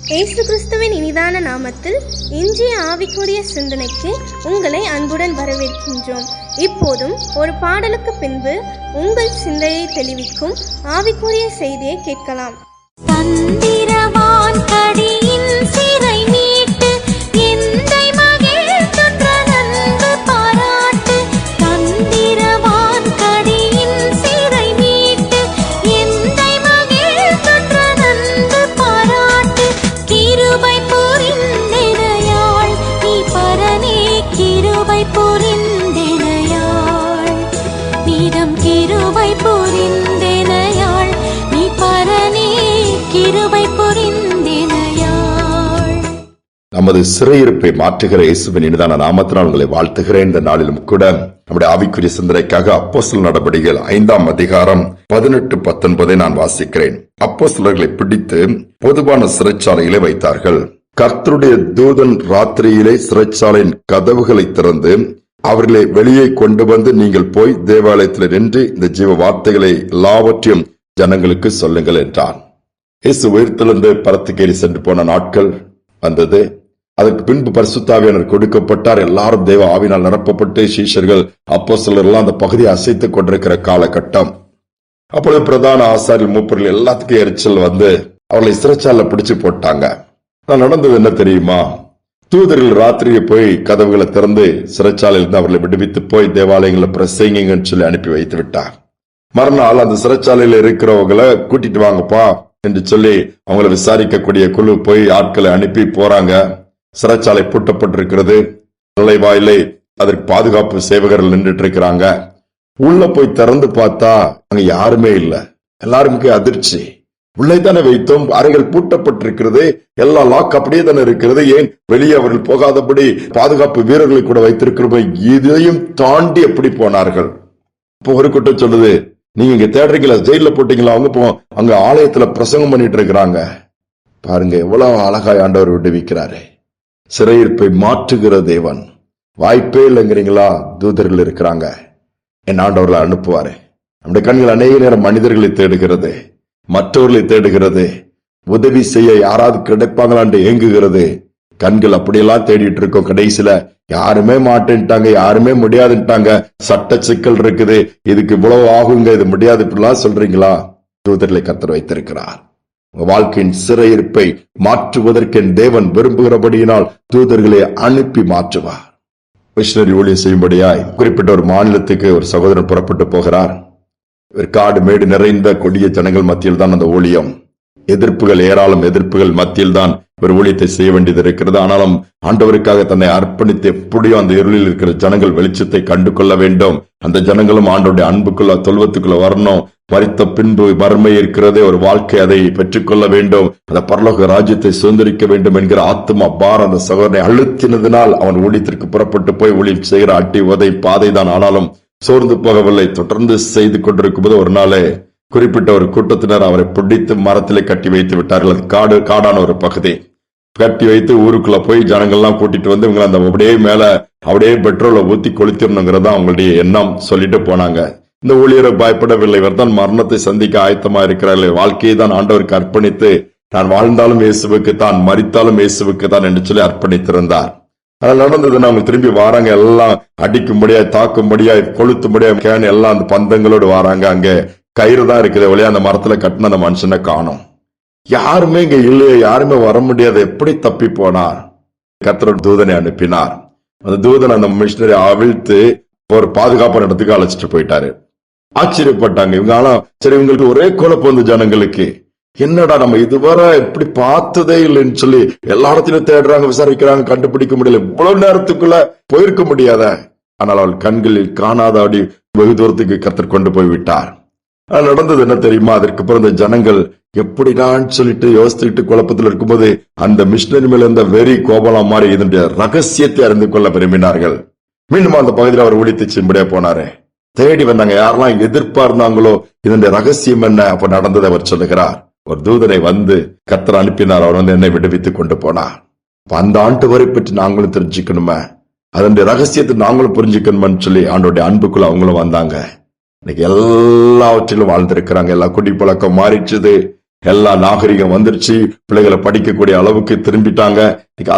இயேசு கிறிஸ்துவின் இனிதான நாமத்தில் இன்றைய ஆவிக்குரிய சிந்தனைக்கு உங்களை அன்புடன் வரவேற்கின்றோம். இப்போதும் ஒரு பாடலுக்கு பின்பு உங்கள் சிந்தையை தெளிவிக்கும் ஆவிக்குரிய செய்தியை கேட்கலாம். தந்திரவான் கடியின் சிறை மீட்டு எந்தை மகிழ்கின்ற நன்பு பாராட்டு. தந்திரவான் கடியின் சிறை மீட்டு எந்தை மகிழ்கின்ற நன்பு பாராட்டு. கிருபை புரிந்தெனையாள் நீ பரனே, கிருபை புரிந்தெனையாள் நீதம், கிருபை புரிந்தெனையாள் நீ பரனே, கிருபை புரிந்தெனையாள். நமது சிறையிருப்பை மாற்றுகிற இயேசுவின் இனிதான நாமத்தினால் உங்களை வாழ்த்துகிறேன். இந்த நாளிலும் கூட நம்முடைய ஆவிக்குரிய சிந்தனைக்காக அப்போஸ்தலர் நடபடிகள் 5ஆம் அதிகாரம் 18-19 நான் வாசிக்கிறேன். அப்போஸ்தலர்களை பிடித்து பொதுவான சிறைச்சாலையிலே வைத்தார்கள். கர்த்தருடைய தூதன் ராத்திரியிலே சிறைச்சாலையின் கதவுகளை திறந்து அவர்களை வெளியே கொண்டு வந்து, நீங்கள் போய் தேவாலயத்தில் நின்று இந்த ஜீவ வார்த்தைகளை எல்லாவற்றையும் ஜனங்களுக்கு சொல்லுங்கள் என்றார். இயேசு உயிர்த்தெழுந்து பரத்துக்கேறி சென்று போன நாட்கள் வந்தது. அதற்கு பின்பு பரிசுத்த ஆவியானவர் கொடுக்கப்பட்டார். எல்லாரும் தேவ ஆவியினால் நிரப்பப்பட்டு சீஷர்கள் அப்போஸ்தலர்கள் எல்லாம் அந்த பகுதியை அசைத்துக் கொண்டிருக்கிற காலகட்டம். அப்பொழுது பிரதான ஆசாரியர் மூப்பர்கள் எல்லாத்துக்கும் எரிச்சல் வந்து அவர்களை சிறைச்சாலையில பிடிச்சு போட்டாங்க. நடந்தது என்ன தெரியுமா? தூதர்கள் ராத்திரியை போய் கதவுகளை திறந்து சிறைச்சாலையிலிருந்து அவர்களை விடுவித்து போய் தேவாலயங்களை பிரசங்கிங்கன்னு சொல்லி அனுப்பி வைத்து விட்டார். மறுநாள் அந்த சிறைச்சாலையில இருக்கிறவங்களை கூட்டிட்டு வாங்கப்பா என்று சொல்லி அவங்களை விசாரிக்கக்கூடிய குழு போய் ஆட்களை அனுப்பி போறாங்க. சிறைச்சாலை பூட்டப்பட்டிருக்கிறது. நுழைவாயிலே அதற்கு பாதுகாப்பு சேவகர்கள் நின்றுட்டு இருக்கிறாங்க. உள்ள போய் திறந்து பார்த்தா அங்க யாருமே இல்ல. எல்லாருமே அதிர்ச்சி. உள்ளே தானே வைத்தோம், அறைகள் பூட்டப்பட்டிருக்கிறது, எல்லா லாக் அப்படியே தானே இருக்கிறது, ஏன் வெளியே அவர்கள் போகாதபடி பாதுகாப்பு வீரர்களை கூட வைத்திருக்கிறோம், இதையும் தாண்டி எப்படி போனார்கள்? இப்போ ஒரு கூட்டம் சொல்லுது, நீங்க இங்க தேடுறீங்களா, ஜெயில போட்டீங்களா? அவங்க அங்க ஆலயத்துல பிரசங்கம் பண்ணிட்டு இருக்கிறாங்க. பாருங்க எவ்வளவு அழகாய் ஆண்டவர் விடுவிக்கிறாரு. சிறையிருப்பை மாற்றுகிற தேவன். வாய்ப்பே இல்லைங்கிறீங்களா? தூதர்கள் இருக்கிறாங்க, என் ஆண்டவர்களை அனுப்புவாரு. நம்முடைய கண்கள் அநேக நேரம் மனிதர்களை தேடுகிறது, மற்றவர்களை தேடுகிறது, உதவி செய்ய யாராவது கிடைப்பாங்களான்னு ஏங்குகிறது. கண்கள் அப்படியெல்லாம் தேடிட்டு இருக்கோம். கடைசியில யாருமே மாட்டேன்ட்டாங்க, யாருமே முடியாதுட்டாங்க, சட்ட சிக்கல் இருக்குது, இதுக்கு இவ்வளவு ஆகுங்க, இது முடியாது, இப்படிலாம் சொல்றீங்களா? தூதர்களை கர்த்தர் வைத்திருக்கிறார். உங்க வாழ்க்கையின் சிறையிருப்பை மாற்றுவதற்கு தேவன் விரும்புகிறபடியினால் தூதர்களை அனுப்பி மாற்றுவார். மிஷனரி ஊழியம் செய்யும்படியாய் குறிப்பிட்ட ஒரு மாநிலத்துக்கு ஒரு சகோதரன் புறப்பட்டு போகிறார். காடு மேடு நிறைந்த கொடிய ஜனங்கள் மத்தியில் தான் அந்த ஊழியம். எதிர்ப்புகள், ஏராளம் எதிர்ப்புகள் மத்தியில் தான் ஒரு ஊழியத்தை செய்ய வேண்டியது இருக்கிறது. ஆனாலும் ஆண்டவருக்காக தன்னை அர்ப்பணித்து எப்படியோ அந்த இருளில் இருக்கிற ஜனங்கள் வெளிச்சத்தை கண்டு கொள்ள வேண்டும். அந்த ஜனங்களும் ஆண்டவருடைய அன்புக்குள்ள தொல்வத்துக்குள்ள வரணும். மரித்த பின்பு மறுமை இருக்கிறதே ஒரு வாழ்க்கை, அதை பெற்றுக்கொள்ள வேண்டும், அந்த பரலோக ராஜ்யத்தை சுதந்திரிக்க வேண்டும் என்கிற ஆத்மா பாரம் அந்த சகோதரனை அழுத்தினதினால் அவன் ஊழியத்திற்கு புறப்பட்டு போய் ஊழியம் செய்கிற அட்டி உதை பாதை தான். ஆனாலும் சோர்ந்து போகவில்லை. தொடர்ந்து செய்து கொண்டிருக்கும் போது ஒரு நாளே குறிப்பிட்ட ஒரு கூட்டத்தினர் அவரை பிடித்து மரத்திலே கட்டி வைத்து விட்டார்கள். அது காடான ஒரு பகுதி. கட்டி வைத்து ஊருக்குள்ள போய் ஜனங்கள்லாம் கூட்டிட்டு வந்து இவங்க அந்த அப்படியே மேல அப்படியே பெட்ரோலை ஊத்தி கொளுத்திடணுங்கிறதா அவங்களுடைய எண்ணம். சொல்லிட்டு போனாங்க. இந்த ஊழியரை பயப்படவில்லை. இவர் தான் மரணத்தை சந்திக்க ஆயத்தமா இருக்கிறார்கள். வாழ்க்கையை தான் ஆண்டவருக்கு அர்ப்பணித்து தான் வாழ்ந்தாலும் இயேசுவுக்கு தான், மரித்தாலும் இயேசுவுக்கு தான் என்று சொல்லி அர்ப்பணித்திருந்தார். அதனால நடந்ததுன்னு அவங்க திரும்பி வாராங்க. எல்லாம் அடிக்கும்படியாய், தாக்கும்படியாய், கொளுத்தும்படியாய் எல்லாம் அந்த பந்தங்களோடு வாராங்க. அங்க கயிறு தான் இருக்குது வழியா, அந்த மரத்துல கட்டின அந்த மனுஷனை காணும். யாருமே இங்க இல்லையே, யாருமே வர முடியாது, எப்படி தப்பி போனார்? கர்த்தர் தூதனை அனுப்பினார். அந்த தூதன் அந்த மிஷனரி அவிழ்த்து ஒரு பாதுகாப்பான இடத்துக்கு அழைச்சிட்டு போயிட்டாரு. ஆச்சரியப்பட்டாங்க இவங்க. ஆனா சரி, இவங்களுக்கு ஒரே குழப்பம் வந்து ஜனங்களுக்கு, என்னடா நம்ம இதுவரை எப்படி பார்த்ததே இல்லைன்னு சொல்லி எல்லா இடத்திலும் தேடுறாங்க, விசாரிக்கிறாங்க, கண்டுபிடிக்க முடியல. இவ்வளவு நேரத்துக்குள்ள போயிருக்க முடியாத. ஆனால் அவள் கண்களில் காணாத அப்படி வெகு தூரத்துக்கு கர்த்தர் கொண்டு போய் விட்டார். நடந்தது என்ன தெரியுமா? அதற்கு அப்புறம் இந்த ஜனங்கள் எப்படிதான் சொல்லிட்டு யோசிச்சுட்டு குழப்பத்தில் இருக்கும்போது அந்த மிஷனரி மேல இருந்த வெறி கோபலாம் மாறி இதனுடைய ரகசியத்தை அறிந்து கொள்ள விரும்பினார்கள். மீண்டும் அந்த பகுதியில் அவர் ஊழியத்தை செய்யும்படியா போனாரு. தேடி வந்தாங்க. யாரெல்லாம் எதிர்ப்பா இருந்தாங்களோ இதனுடைய ரகசியம் என்ன? அப்ப நடந்ததை அவர் சொல்லுகிறார். ஒரு தூதனை வந்து கர்த்தர் அனுப்பினார். அவர் வந்து என்னை விடுவித்துக் கொண்டு போனார். அந்த ஆண்டு வரை பற்றி நாங்களும் தெரிஞ்சுக்கணுமே, அதனுடைய ரகசியத்தை நாங்களும் புரிஞ்சுக்கணும்னு சொல்லி ஆண்டோடைய அன்புக்குள்ள அவங்களும் வந்தாங்க. இன்னைக்கு எல்லாவற்றிலும் வாழ்ந்திருக்கிறாங்க. எல்லா குடி பழக்கம் மாறிச்சுது. எல்லா நாகரிகம் வந்துருச்சு, பிள்ளைகளை படிக்கக்கூடிய அளவுக்கு திரும்பிட்டாங்க.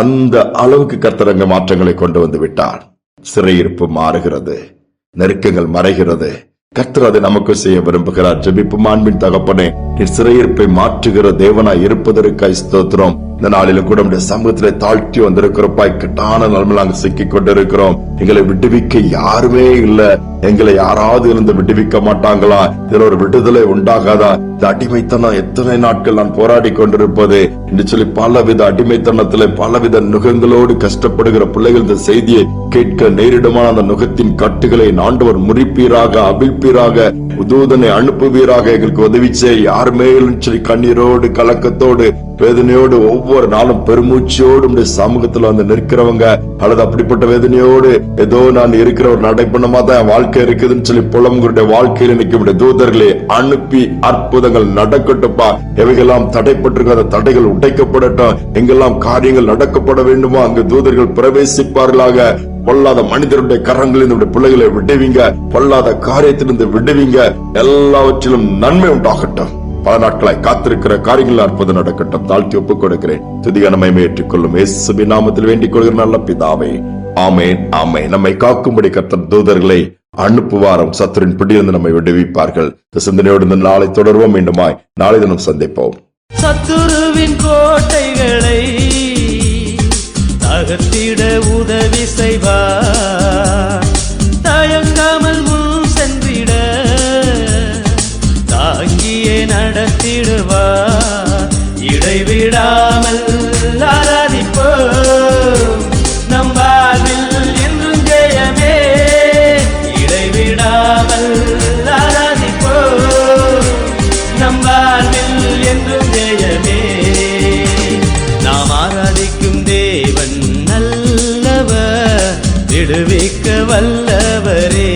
அந்த அளவுக்கு கர்த்தர் அங்க மாற்றங்களை கொண்டு வந்து விட்டார். சிறையிருப்பு மாறுகிறது, நெருக்கங்கள் மறைகிறது. கர்த்தர் அதை நமக்கு செய்ய விரும்புகிறார். ஜெபிப்போம். அன்பின் தகப்பனே, நீர் சிறையிருப்பை மாற்றுகிற தேவனாய் இருப்பதற்காய் ஸ்தோத்திரம். இந்த நாளிலும் கூட நம்முடைய சமூகத்திலே தாழ்த்தி வந்திருக்கிறப்பா, இக்கட்டான நிலைமையில் நாங்கள் சிக்கிக் கொண்டிருக்கிறோம். எங்களை விடுவிக்க யாருமே இல்ல. எங்களை யாராவது இருந்து விடுவிக்க மாட்டாங்களா? இதுல ஒரு விடுதலை உண்டாகாதா? இந்த அடிமைத்தனம் எத்தனை நாட்கள் நான் போராடி கொண்டிருப்பது என்று சொல்லி பலவித அடிமைத்தனத்திலே பலவித நுகங்களோடு கஷ்டப்படுகிற பிள்ளைகள் இந்த செய்தியை கேட்க நேரிடுமான அந்த நுகத்தின் கட்டுகளை ஆண்டவர் முறிப்பீராக, அவிழ்ப்பீராக, தூதனை அனுப்புவீராக. எங்களுக்கு உதவி செய்ய யாருமே சொல்லி கண்ணீரோடு, கலக்கத்தோடு, வேதனையோடு ஒவ்வொரு நாளும் பெருமூச்சியோடு சமூகத்துல வந்து நிற்கிறவங்க, அல்லது அப்படிப்பட்ட வேதனையோடு ஏதோ நான் இருக்கிற ஒரு நடைப்பணமா தான் வாழ்க்கை இருக்குதுன்னு சொல்லி புலம்புடைய வாழ்க்கையில் இன்னைக்கு தூதர்களை அனுப்பி அற்புதங்கள் நடக்கட்டும்பா. எவைகெல்லாம் தடைப்பட்டிருக்க அந்த தடைகள் உடைக்கப்படட்டும். எங்கெல்லாம் காரியங்கள் நடக்கப்பட வேண்டுமோ அங்கு தூதர்கள் பிரவேசிப்பார்களாக. பொல்லாத மனிதருடைய கரங்களில் பிள்ளைகளை விடுவீங்க, பொல்லாத காரியத்திலிருந்து விடுவீங்க. எல்லாவற்றிலும் நன்மை உண்டாகட்டும். பல நாட்களாய் காத்திருக்கிற காரியங்கள் அற்புதம் நடக்கட்டும். தாழ்த்தி ஒப்புக் கொடுக்கிறேன். துதியான மகிமை ஏற்றுக்கொள்ளும் இயேசுவின் நாமத்தில் வேண்டிக் கொள்கிற நல்ல பிதாவே, ஆமென், ஆமென். நம்மை காக்கும்படி கர்த்தர் தூதர்களை அனுப்புவாரம். சத்துரின் பிடியிலிருந்து நம்மை விடுவிப்பார்கள். இந்த சிந்தனையோடு இந்த நாளை தொடர்வோம். மீண்டுமாய் நாளை தினம் சந்திப்போம். சத்துருவின் கோட்டைகளை தகர்த்திட உதவி செய்வார். தயங்காமல் முன் சென்றிட தாங்கியே நடத்திடுவார். இடைவிடாமல் ஆராதிப்போம், நம் வாழ்வில் என்றும் ஜெயமே. இடைவிடாமல் ஆராதிப்போம், நம் வாழ்வில் என்றும் ஜெயமே. நாம் ஆராதிக்கும் தேவன் நல்லவர், விடுவிக்க வல்லவரே.